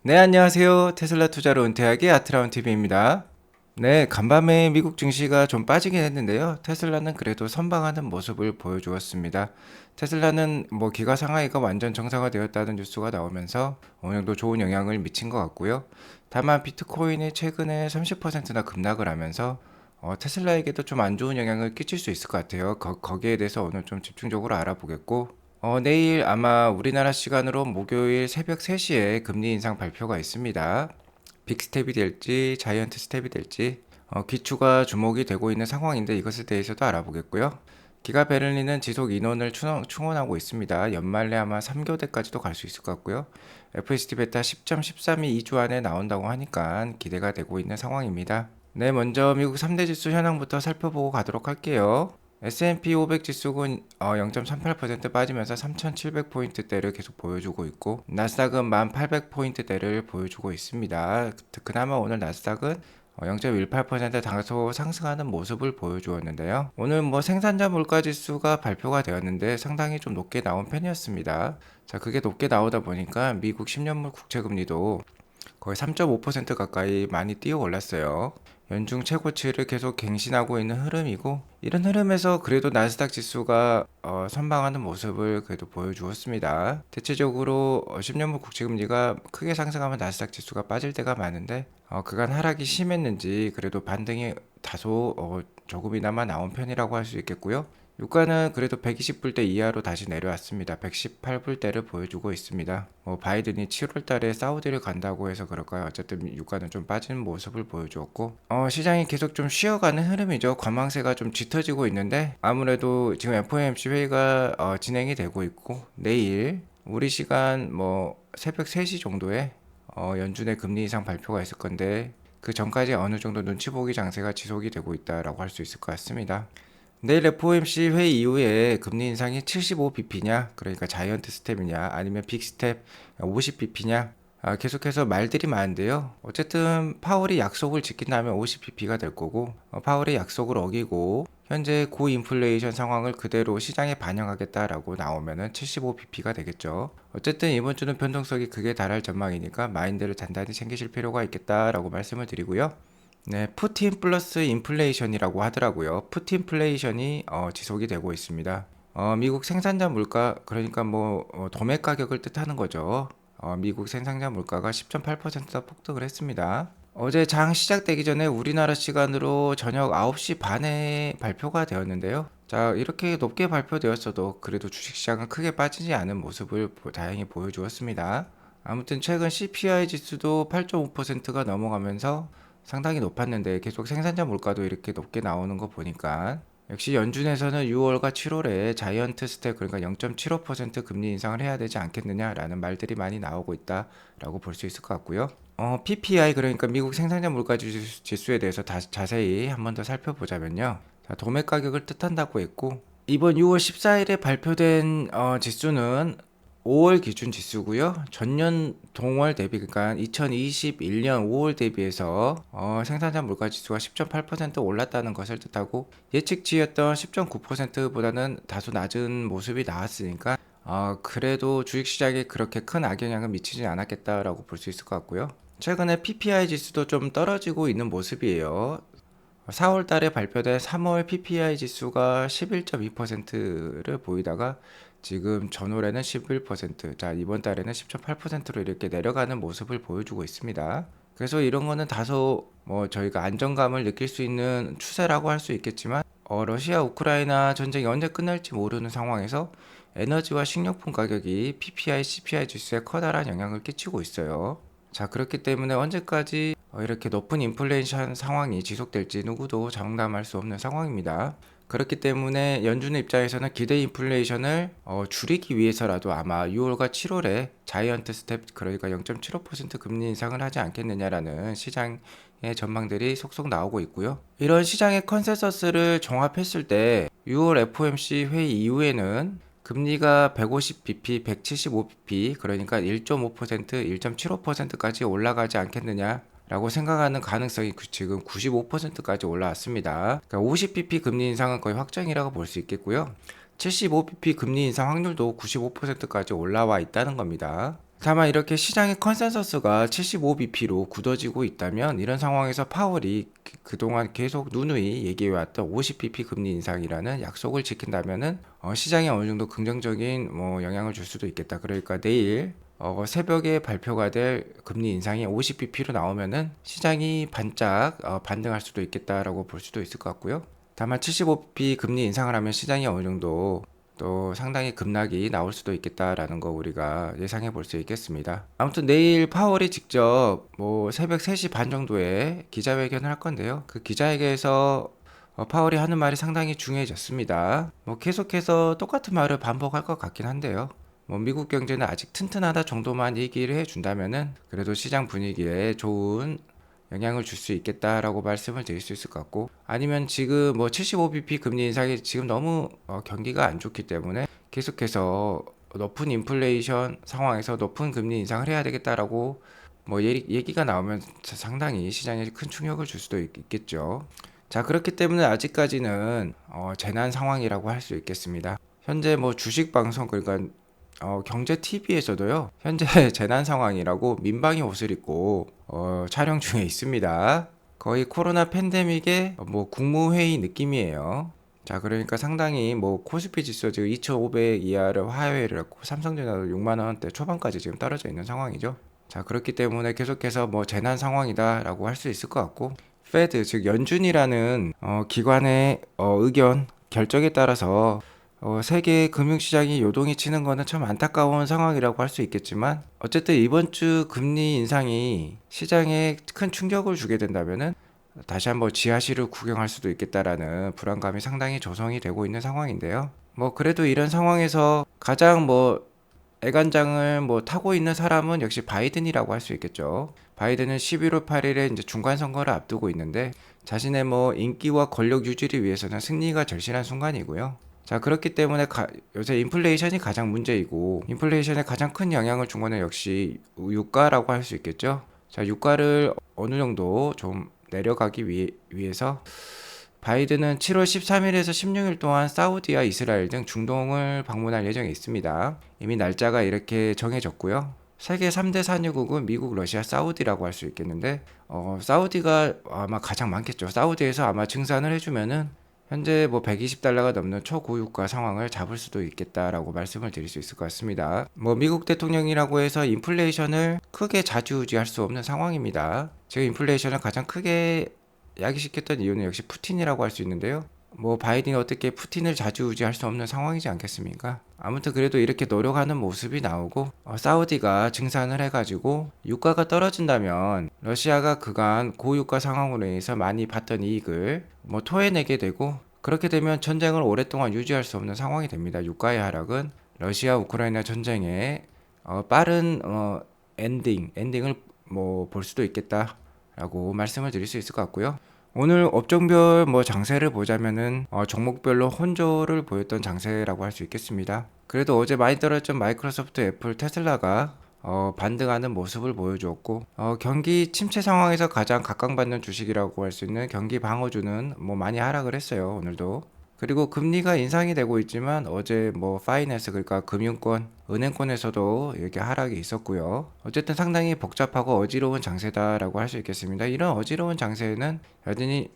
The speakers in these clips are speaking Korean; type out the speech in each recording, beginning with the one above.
네, 안녕하세요. 테슬라 투자로 은퇴하기 아트라운 TV입니다. 네, 간밤에 미국 증시가 좀 빠지긴 했는데요. 테슬라는 그래도 선방하는 모습을 보여주었습니다. 테슬라는 뭐 기가 상하이가 완전 정상화되었다는 뉴스가 나오면서 어느 정도 좋은 영향을 미친 것 같고요. 다만 비트코인이 최근에 30%나 급락을 하면서 테슬라에게도 좀 안 좋은 영향을 끼칠 수 있을 것 같아요. 거기에 대해서 오늘 좀 집중적으로 알아보겠고, 내일 아마 우리나라 시간으로 목요일 새벽 3시에 금리 인상 발표가 있습니다. 빅스텝이 될지 자이언트 스텝이 될지 기추가 주목이 되고 있는 상황인데 이것에 대해서도 알아보겠고요. 기가 베를린은 지속 인원을 충원하고 있습니다. 연말에 아마 3교대까지도 갈 수 있을 것 같고요. FSD 베타 10.13이 2주 안에 나온다고 하니까 기대가 되고 있는 상황입니다. 네, 먼저 미국 3대 지수 현황부터 살펴보고 가도록 할게요. S&P 500 지수는 0.38% 빠지면서 3,700포인트대를 계속 보여주고 있고, 나스닥은 1,800포인트대를 보여주고 있습니다. 그나마 오늘 나스닥은 0.18% 다소 상승하는 모습을 보여주었는데요. 오늘 뭐 생산자 물가 지수가 발표가 되었는데 상당히 좀 높게 나온 편이었습니다. 자, 그게 높게 나오다 보니까 미국 10년물 국채금리도 거의 3.5% 가까이 많이 뛰어 올랐어요. 연중 최고치를 계속 갱신하고 있는 흐름이고, 이런 흐름에서 그래도 나스닥 지수가 선방하는 모습을 그래도 보여주었습니다. 대체적으로 10년물 국채금리가 크게 상승하면 나스닥 지수가 빠질 때가 많은데, 그간 하락이 심했는지 그래도 반등이 다소 조금이나마 나온 편이라고 할 수 있겠고요. 유가는 그래도 120불대 이하로 다시 내려왔습니다. 118불대를 보여주고 있습니다. 바이든이 7월 달에 사우디를 간다고 해서 그럴까요? 어쨌든 유가는 좀 빠지는 모습을 보여주었고, 시장이 계속 좀 쉬어가는 흐름이죠. 관망세가 좀 짙어지고 있는데, 아무래도 지금 FOMC 회의가 진행이 되고 있고, 내일 우리 시간 뭐 새벽 3시 정도에 연준의 금리 인상 발표가 있을 건데, 그 전까지 어느 정도 눈치 보기 장세가 지속이 되고 있다라고 할 수 있을 것 같습니다. 내일 FOMC 회의 이후에 금리 인상이 75bp냐, 그러니까 자이언트 스텝이냐, 아니면 빅 스텝 50bp냐, 계속해서 말들이 많은데요. 어쨌든 파월이 약속을 지킨다면 50bp가 될 거고, 파월의 약속을 어기고 현재 고인플레이션 상황을 그대로 시장에 반영하겠다라고 나오면은 75bp가 되겠죠. 어쨌든 이번 주는 변동성이 극에 달할 전망이니까 마인드를 단단히 챙기실 필요가 있겠다라고 말씀을 드리고요. 네, 푸틴 플러스 인플레이션이라고 하더라고요. 푸틴플레이션이 지속이 되고 있습니다. 미국 생산자 물가, 그러니까 뭐 도매 가격을 뜻하는 거죠. 미국 생산자 물가가 10.8% 폭등을 했습니다. 어제 장 시작되기 전에 우리나라 시간으로 저녁 9시 반에 발표가 되었는데요. 자, 이렇게 높게 발표되었어도 그래도 주식시장은 크게 빠지지 않은 모습을 다행히 보여주었습니다. 아무튼 최근 CPI 지수도 8.5%가 넘어가면서 상당히 높았는데 계속 생산자 물가도 이렇게 높게 나오는 거 보니까 역시 연준에서는 6월과 7월에 자이언트 스텝, 그러니까 0.75% 금리 인상을 해야 되지 않겠느냐라는 말들이 많이 나오고 있다라고 볼 수 있을 것 같고요. PPI, 그러니까 미국 생산자 물가 지수에 대해서 자세히 한 번 더 살펴보자면요. 자, 도매 가격을 뜻한다고 했고, 이번 6월 14일에 발표된 지수는 5월 기준 지수고요. 전년 동월 대비, 그러니까 2021년 5월 대비해서 생산자 물가 지수가 10.8% 올랐다는 것을 뜻하고, 예측치였던 10.9%보다는 다소 낮은 모습이 나왔으니까 그래도 주식시장에 그렇게 큰 악영향을 미치지 않았겠다라고 볼 수 있을 것 같고요. 최근에 PPI 지수도 좀 떨어지고 있는 모습이에요. 4월 달에 발표된 3월 PPI 지수가 11.2%를 보이다가 지금 전월에는 11%, 자, 이번 달에는 10.8%로 이렇게 내려가는 모습을 보여주고 있습니다. 그래서 이런 거는 다소 뭐 저희가 안정감을 느낄 수 있는 추세라고 할 수 있겠지만, 러시아 우크라이나 전쟁이 언제 끝날지 모르는 상황에서 에너지와 식료품 가격이 PPI, CPI 지수에 커다란 영향을 끼치고 있어요. 자, 그렇기 때문에 언제까지 이렇게 높은 인플레이션 상황이 지속될지 누구도 장담할 수 없는 상황입니다. 그렇기 때문에 연준의 입장에서는 기대 인플레이션을 줄이기 위해서라도 아마 6월과 7월에 자이언트 스텝, 그러니까 0.75% 금리 인상을 하지 않겠느냐라는 시장의 전망들이 속속 나오고 있고요. 이런 시장의 컨센서스를 종합했을 때 6월 FOMC 회의 이후에는 금리가 150bp, 175bp, 그러니까 1.5%, 1.75%까지 올라가지 않겠느냐 라고 생각하는 가능성이 지금 95%까지 올라왔습니다. 그러니까 50bp 금리 인상은 거의 확정이라고 볼 수 있겠고요. 75bp 금리 인상 확률도 95%까지 올라와 있다는 겁니다. 다만 이렇게 시장의 컨센서스가 75bp로 굳어지고 있다면 이런 상황에서 파월이 그동안 계속 누누이 얘기해왔던 50bp 금리 인상이라는 약속을 지킨다면은 시장에 어느 정도 긍정적인 영향을 줄 수도 있겠다. 그러니까 내일 새벽에 발표가 될 금리 인상이 50bp로 나오면은 시장이 반짝 반등할 수도 있겠다라고 볼 수도 있을 것 같고요. 다만 75bp 금리 인상을 하면 시장이 어느 정도 또 상당히 급락이 나올 수도 있겠다라는 거 우리가 예상해 볼 수 있겠습니다. 아무튼 내일 파월이 직접 새벽 3시 반 정도에 기자회견을 할 건데요. 그 기자회견에서 파월이 하는 말이 상당히 중요해졌습니다. 계속해서 똑같은 말을 반복할 것 같긴 한데요. 미국 경제는 아직 튼튼하다 정도만 얘기를 해준다면은 그래도 시장 분위기에 좋은 영향을 줄 수 있겠다라고 말씀을 드릴 수 있을 것 같고, 아니면 지금 75bp 금리 인상이 지금 너무 경기가 안 좋기 때문에 계속해서 높은 인플레이션 상황에서 높은 금리 인상을 해야 되겠다라고 얘기가 나오면 상당히 시장에 큰 충격을 줄 수도 있겠죠. 자, 그렇기 때문에 아직까지는 재난 상황이라고 할 수 있겠습니다. 현재 주식 방송, 그러니까 경제 TV에서도요, 현재 재난 상황이라고 민방위 옷을 입고 촬영 중에 있습니다. 거의 코로나 팬데믹의 국무회의 느낌이에요. 자, 그러니까 상당히 코스피 지수 지금 2,500 이하를 하회를 했고 삼성전자도 6만 원대 초반까지 지금 떨어져 있는 상황이죠. 자, 그렇기 때문에 계속해서 재난 상황이다라고 할 수 있을 것 같고, 페드 즉 연준이라는 기관의 의견 결정에 따라서 세계 금융시장이 요동이 치는 거는 참 안타까운 상황이라고 할 수 있겠지만, 어쨌든 이번 주 금리 인상이 시장에 큰 충격을 주게 된다면은 다시 한번 지하실을 구경할 수도 있겠다라는 불안감이 상당히 조성이 되고 있는 상황인데요. 그래도 이런 상황에서 가장 애간장을 타고 있는 사람은 역시 바이든이라고 할 수 있겠죠. 바이든은 11월 8일에 이제 중간 선거를 앞두고 있는데 자신의 인기와 권력 유지를 위해서는 승리가 절실한 순간이고요. 자, 그렇기 때문에 요새 인플레이션이 가장 문제이고, 인플레이션에 가장 큰 영향을 준 거는 역시 유가라고 할 수 있겠죠. 자, 유가를 어느 정도 좀 내려가기 위해서 바이든은 7월 13일에서 16일 동안 사우디와 이스라엘 등 중동을 방문할 예정이 있습니다. 이미 날짜가 이렇게 정해졌고요. 세계 3대 산유국은 미국, 러시아, 사우디라고 할 수 있겠는데 사우디가 아마 가장 많겠죠. 사우디에서 아마 증산을 해주면은 현재 120달러가 넘는 초고유가 상황을 잡을 수도 있겠다라고 말씀을 드릴 수 있을 것 같습니다. 미국 대통령이라고 해서 인플레이션을 크게 좌지우지할 수 없는 상황입니다. 지금 인플레이션을 가장 크게 야기시켰던 이유는 역시 푸틴이라고 할 수 있는데요. 바이든이 어떻게 푸틴을 좌지우지할 수 없는 상황이지 않겠습니까? 아무튼 그래도 이렇게 노력하는 모습이 나오고, 사우디가 증산을 해가지고 유가가 떨어진다면 러시아가 그간 고유가 상황으로 인해서 많이 봤던 이익을 토해내게 되고, 그렇게 되면 전쟁을 오랫동안 유지할 수 없는 상황이 됩니다. 유가의 하락은 러시아 우크라이나 전쟁의 빠른 엔딩을 볼 수도 있겠다라고 말씀을 드릴 수 있을 것 같고요. 오늘 업종별 장세를 보자면은 종목별로 혼조를 보였던 장세라고 할 수 있겠습니다. 그래도 어제 많이 떨어졌던 마이크로소프트, 애플, 테슬라가 반등하는 모습을 보여주었고, 경기 침체 상황에서 가장 각광받는 주식이라고 할 수 있는 경기 방어주는 많이 하락을 했어요, 오늘도. 그리고 금리가 인상이 되고 있지만 어제 파이낸스, 그러니까 금융권, 은행권에서도 이렇게 하락이 있었고요. 어쨌든 상당히 복잡하고 어지러운 장세다라고 할 수 있겠습니다. 이런 어지러운 장세에는 여전히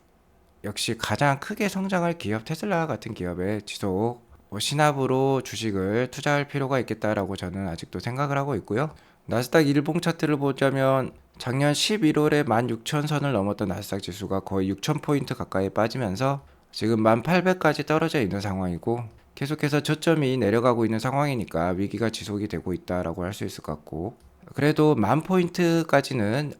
역시 가장 크게 성장할 기업 테슬라 같은 기업에 지속 신압으로 주식을 투자할 필요가 있겠다라고 저는 아직도 생각을 하고 있고요. 나스닥 일봉 차트를 보자면 작년 11월에 16,000선을 넘었던 나스닥 지수가 거의 6,000포인트 가까이 빠지면서 지금 1800까지 떨어져 있는 상황이고, 계속해서 저점이 내려가고 있는 상황이니까 위기가 지속이 되고 있다라고 할 수 있을 것 같고, 그래도 10,000포인트까지는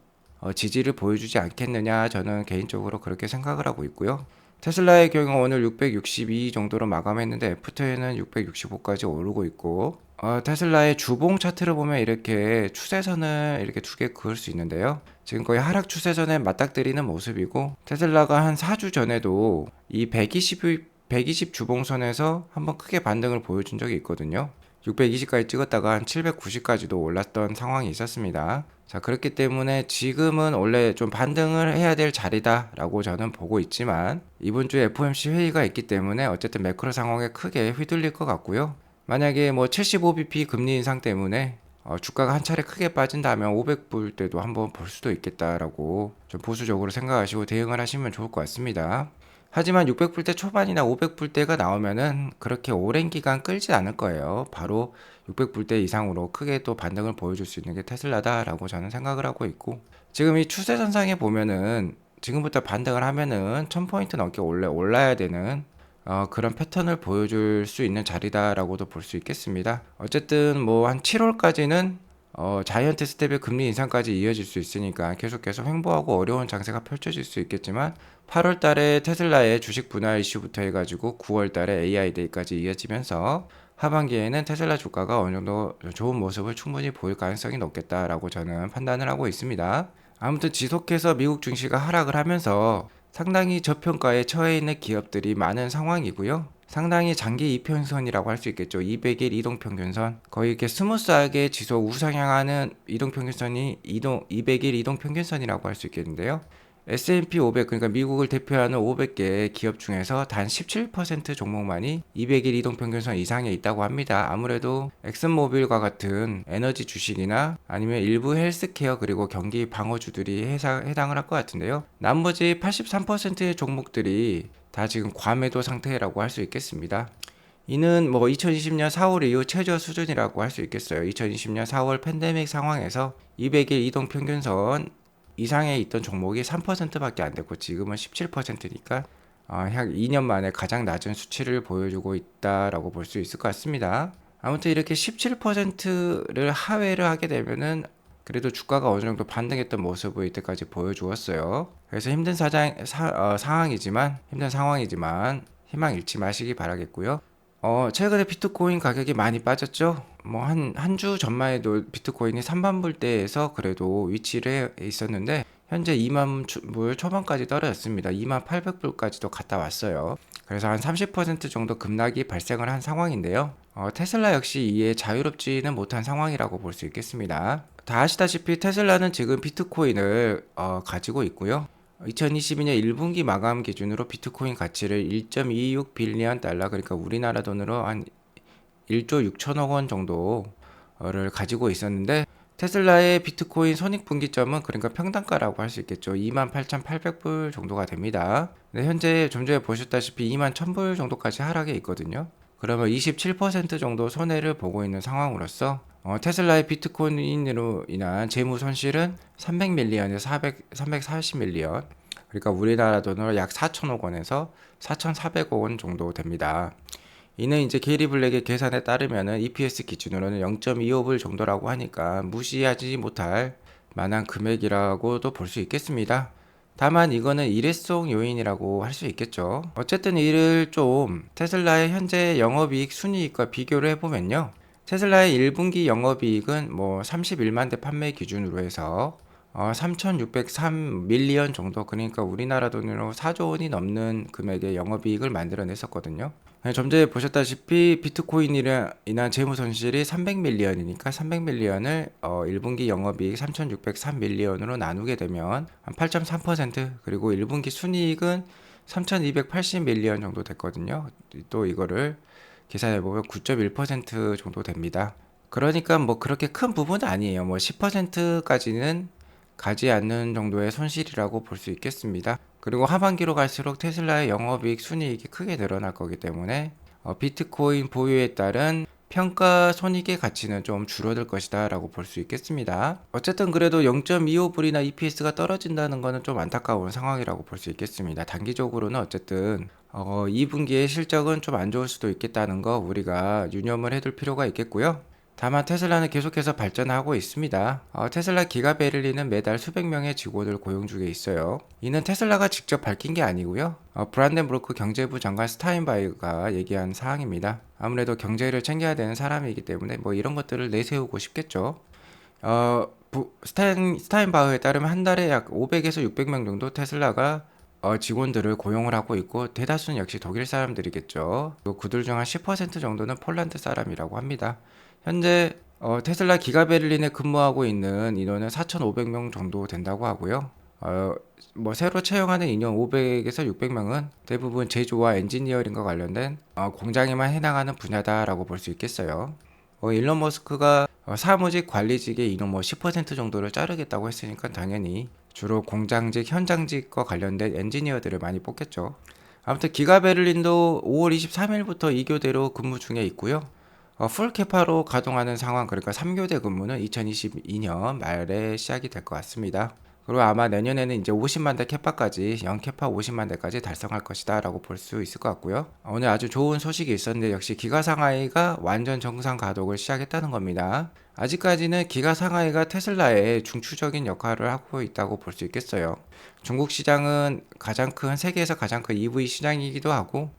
지지를 보여주지 않겠느냐, 저는 개인적으로 그렇게 생각을 하고 있고요. 테슬라의 경우 오늘 662 정도로 마감했는데 애프터에는 665까지 오르고 있고, 테슬라의 주봉 차트를 보면 이렇게 추세선을 이렇게 두 개 그을 수 있는데요. 지금 거의 하락 추세선에 맞닥뜨리는 모습이고, 테슬라가 한 4주 전에도 이 120 주봉선에서 한번 크게 반등을 보여준 적이 있거든요. 620까지 찍었다가 한 790까지도 올랐던 상황이 있었습니다. 자, 그렇기 때문에 지금은 원래 좀 반등을 해야 될 자리다라고 저는 보고 있지만, 이번 주에 FOMC 회의가 있기 때문에 어쨌든 매크로 상황에 크게 휘둘릴 것 같고요. 만약에 75bp 금리 인상 때문에 주가가 한 차례 크게 빠진다면 500불 때도 한번 볼 수도 있겠다라고 좀 보수적으로 생각하시고 대응을 하시면 좋을 것 같습니다. 하지만 600불대 초반이나 500불대가 나오면은 그렇게 오랜 기간 끌지 않을 거예요. 바로 600불대 이상으로 크게 또 반등을 보여줄 수 있는 게 테슬라다라고 저는 생각을 하고 있고, 지금 이 추세선상에 보면은 지금부터 반등을 하면은 1000포인트 넘게 올라야 되는 그런 패턴을 보여줄 수 있는 자리다라고도 볼 수 있겠습니다. 어쨌든 뭐 한 7월까지는 자이언트 스텝의 금리 인상까지 이어질 수 있으니까 계속해서 횡보하고 어려운 장세가 펼쳐질 수 있겠지만, 8월 달에 테슬라의 주식 분할 이슈부터 해가지고 9월 달에 AI 데이까지 이어지면서 하반기에는 테슬라 주가가 어느 정도 좋은 모습을 충분히 보일 가능성이 높겠다라고 저는 판단을 하고 있습니다. 아무튼 지속해서 미국 증시가 하락을 하면서 상당히 저평가에 처해 있는 기업들이 많은 상황이고요. 상당히 장기 이평선이라고 할 수 있겠죠. 200일 이동평균선. 거의 이렇게 스무스하게 지속 우상향하는 이동평균선이 200일 이동평균선이라고 할 수 있겠는데요. S&P 500, 그러니까 미국을 대표하는 500개 기업 중에서 단 17% 종목만이 200일 이동평균선 이상에 있다고 합니다. 아무래도 엑슨모빌과 같은 에너지 주식이나 아니면 일부 헬스케어 그리고 경기 방어주들이 해당을 할 것 같은데요. 나머지 83%의 종목들이 다 지금 과매도 상태라고 할 수 있겠습니다. 이는 뭐 2020년 4월 이후 최저 수준이라고 할 수 있겠어요. 2020년 4월 팬데믹 상황에서 200일 이동평균선 이상에 있던 종목이 3%밖에 안 됐고 지금은 17%니까 약 2년 만에 가장 낮은 수치를 보여주고 있다라고 볼 수 있을 것 같습니다. 아무튼 이렇게 17%를 하회를 하게 되면은 그래도 주가가 어느 정도 반등했던 모습을 이때까지 보여주었어요. 그래서 힘든 상황이지만 희망 잃지 마시기 바라겠고요. 최근에 비트코인 가격이 많이 빠졌죠? 뭐, 한 주 전만 해도 비트코인이 3만 불대에서 그래도 위치를 해 있었는데, 현재 2만 불 초반까지 떨어졌습니다. 2만 800불까지도 갔다 왔어요. 그래서 한 30% 정도 급락이 발생을 한 상황인데요. 테슬라 역시 이에 자유롭지는 못한 상황이라고 볼 수 있겠습니다. 다 아시다시피 테슬라는 지금 비트코인을 가지고 있고요. 2022년 1분기 마감 기준으로 비트코인 가치를 1.26 빌리언 달러, 그러니까 우리나라 돈으로 한 1조 6천억 원 정도를 가지고 있었는데, 테슬라의 비트코인 손익분기점은 그러니까 평단가라고 할 수 있겠죠. 28,800불 정도가 됩니다. 근데 현재 좀 전에 보셨다시피 21,000불 정도까지 하락해 있거든요. 그러면 27% 정도 손해를 보고 있는 상황으로서 테슬라의 비트코인으로 인한 재무 손실은 300밀리언에서 340밀리언, 그러니까 우리나라 돈으로 약 4천억 원에서 4,400억 원 정도 됩니다. 이는 이제 게리 블랙의 계산에 따르면은 EPS 기준으로는 0.25불 정도라고 하니까 무시하지 못할 만한 금액이라고도 볼 수 있겠습니다. 다만 이거는 일회성 요인이라고 할 수 있겠죠. 어쨌든 이를 좀 테슬라의 현재 영업이익 순이익과 비교를 해보면요. 테슬라의 1분기 영업이익은 뭐 31만 대 판매 기준으로 해서 3,603밀리언 정도, 그러니까 우리나라 돈으로 4조 원이 넘는 금액의 영업이익을 만들어냈었거든요. 좀 전에 보셨다시피 비트코인이라 인한 재무 손실이 300밀리언이니까 300밀리언을 1분기 영업이익 3,603밀리언으로 나누게 되면 한 8.3%, 그리고 1분기 순이익은 3,280밀리언 정도 됐거든요. 또 이거를 계산해보면 9.1% 정도 됩니다. 그러니까 뭐 그렇게 큰 부분은 아니에요. 뭐 10%까지는 가지 않는 정도의 손실이라고 볼 수 있겠습니다. 그리고 하반기로 갈수록 테슬라의 영업이익 순이익이 크게 늘어날 거기 때문에 비트코인 보유에 따른 평가 손익의 가치는 좀 줄어들 것이다 라고 볼 수 있겠습니다. 어쨌든 그래도 0.25불이나 EPS가 떨어진다는 것은 좀 안타까운 상황이라고 볼 수 있겠습니다. 단기적으로는 어쨌든 2분기의 실적은 좀 안 좋을 수도 있겠다는 거 우리가 유념을 해둘 필요가 있겠고요. 다만 테슬라는 계속해서 발전하고 있습니다. 테슬라 기가 베를린은 매달 수백 명의 직원을 고용 중에 있어요. 이는 테슬라가 직접 밝힌 게 아니고요. 브란덴부르크 경제부 장관 스타인바이가 얘기한 사항입니다. 아무래도 경제를 챙겨야 되는 사람이기 때문에 뭐 이런 것들을 내세우고 싶겠죠. 스타인바흐에 따르면 한 달에 약 500에서 600명 정도 테슬라가 직원들을 고용을 하고 있고, 대다수는 역시 독일 사람들이겠죠. 또 그들 중 한 10% 정도는 폴란드 사람이라고 합니다. 현재 테슬라 기가베를린에 근무하고 있는 인원은 4,500명 정도 된다고 하고요. 뭐 새로 채용하는 인원 500에서 600명은 대부분 제조와 엔지니어링과 관련된 공장에만 해당하는 분야다라고 볼 수 있겠어요. 일론 머스크가 사무직 관리직의 인원 뭐 10% 정도를 자르겠다고 했으니까 당연히 주로 공장직, 현장직과 관련된 엔지니어들을 많이 뽑겠죠. 아무튼 기가 베를린도 5월 23일부터 2교대로 근무 중에 있고요. 풀 캐파로 가동하는 상황, 그러니까 3교대 근무는 2022년 말에 시작이 될 것 같습니다. 그리고 아마 내년에는 이제 50만 대 캐파까지, 연캐파 50만 대까지 달성할 것이다 라고 볼 수 있을 것 같고요. 오늘 아주 좋은 소식이 있었는데 역시 기가 상하이가 완전 정상 가동을 시작했다는 겁니다. 아직까지는 기가 상하이가 테슬라의 중추적인 역할을 하고 있다고 볼 수 있겠어요. 중국 시장은 세계에서 가장 큰 EV 시장이기도 하고,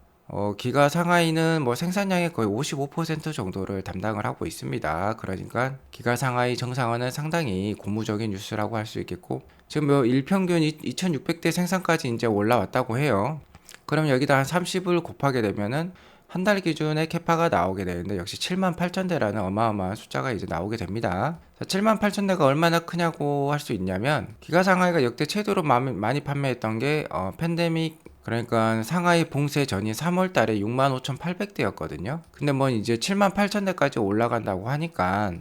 기가 상하이는 뭐 생산량의 거의 55% 정도를 담당을 하고 있습니다. 그러니까 기가 상하이 정상화는 상당히 고무적인 뉴스라고 할 수 있겠고, 지금 뭐 일평균 2600대 생산까지 이제 올라왔다고 해요. 그럼 여기다 한 30을 곱하게 되면은 한 달 기준의 캐파가 나오게 되는데 역시 7만 8천 대라는 어마어마한 숫자가 이제 나오게 됩니다. 7만 8천 대가 얼마나 크냐고 할 수 있냐면, 기가 상하이가 역대 최대로 많이 판매했던 게 팬데믹, 그러니까 상하이 봉쇄 전인 3월 달에 65,800대였거든요. 근데 뭐 이제 7만 8천 대까지 올라간다고 하니까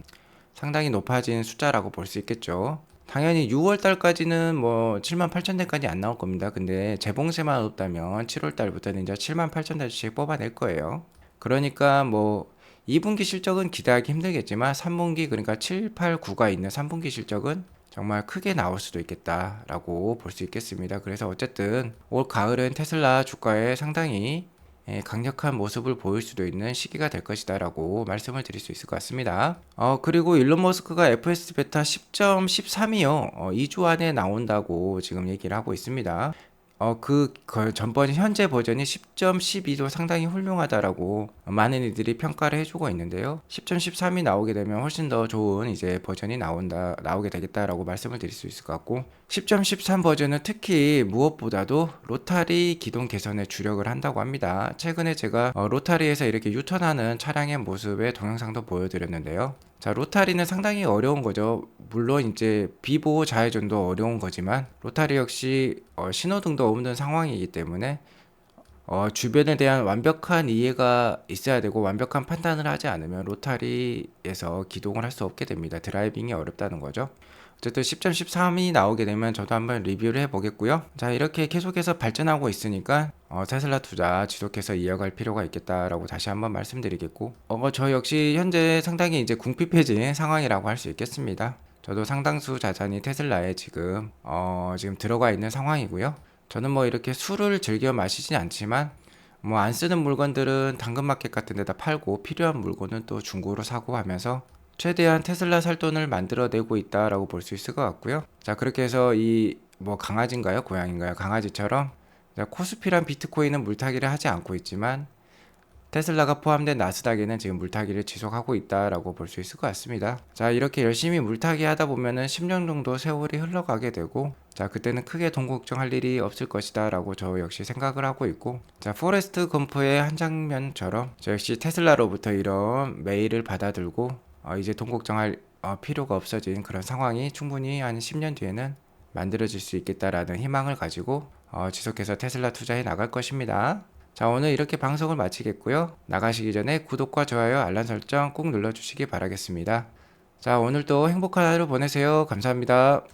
상당히 높아진 숫자라고 볼 수 있겠죠. 당연히 6월 달까지는 뭐 7만 8천 대까지 안 나올 겁니다. 근데 재봉쇄만 없다면 7월 달부터는 이제 7만 8천 대씩 뽑아낼 거예요. 그러니까 뭐 2분기 실적은 기대하기 힘들겠지만 3분기, 그러니까 7, 8, 9가 있는 3분기 실적은 정말 크게 나올 수도 있겠다라고 볼 수 있겠습니다. 그래서 어쨌든 올 가을은 테슬라 주가에 상당히 강력한 모습을 보일 수도 있는 시기가 될 것이다 라고 말씀을 드릴 수 있을 것 같습니다. 그리고 일론 머스크가 FSD 베타 10.13이요. 2주 안에 나온다고 지금 얘기를 하고 있습니다. 전번 현재 버전이 10.12도 상당히 훌륭하다라고 많은 이들이 평가를 해주고 있는데요. 10.13이 나오게 되면 훨씬 더 좋은 이제 버전이 나오게 되겠다라고 말씀을 드릴 수 있을 것 같고, 10.13 버전은 특히 무엇보다도 로타리 기동 개선에 주력을 한다고 합니다. 최근에 제가 로타리에서 이렇게 유턴하는 차량의 모습의 동영상도 보여드렸는데요. 자, 로타리는 상당히 어려운 거죠. 물론 이제 비보호 좌회전도 어려운 거지만 로타리 역시 신호등도 없는 상황이기 때문에 주변에 대한 완벽한 이해가 있어야 되고 완벽한 판단을 하지 않으면 로타리에서 기동을 할 수 없게 됩니다. 드라이빙이 어렵다는 거죠. 어쨌든 10.13이 나오게 되면 저도 한번 리뷰를 해보겠고요. 자, 이렇게 계속해서 발전하고 있으니까 테슬라 투자 지속해서 이어갈 필요가 있겠다라고 다시 한번 말씀드리겠고, 저 역시 현재 상당히 이제 궁핍해진 상황이라고 할 수 있겠습니다. 저도 상당수 자산이 테슬라에 지금 들어가 있는 상황이고요. 저는 뭐 이렇게 술을 즐겨 마시진 않지만 뭐 안 쓰는 물건들은 당근마켓 같은 데다 팔고 필요한 물건은 또 중고로 사고 하면서 최대한 테슬라 살 돈을 만들어내고 있다라고 볼 수 있을 것 같고요. 자, 그렇게 해서 이 뭐 강아지인가요? 고양인가요? 강아지처럼 코스피란 비트코인은 물타기를 하지 않고 있지만 테슬라가 포함된 나스닥에는 지금 물타기를 지속하고 있다라고 볼 수 있을 것 같습니다. 자, 이렇게 열심히 물타기 하다 보면은 10년 정도 세월이 흘러가게 되고, 자, 그때는 크게 돈 걱정할 일이 없을 것이다 라고 저 역시 생각을 하고 있고, 자, 포레스트 검프의 한 장면처럼 저 역시 테슬라로부터 이런 메일을 받아들고 이제 돈 걱정할 필요가 없어진 그런 상황이 충분히 한 10년 뒤에는 만들어질 수 있겠다라는 희망을 가지고 지속해서 테슬라 투자해 나갈 것입니다. 자, 오늘 이렇게 방송을 마치겠고요. 나가시기 전에 구독과 좋아요, 알람 설정 꼭 눌러주시기 바라겠습니다. 자, 오늘도 행복한 하루 보내세요. 감사합니다.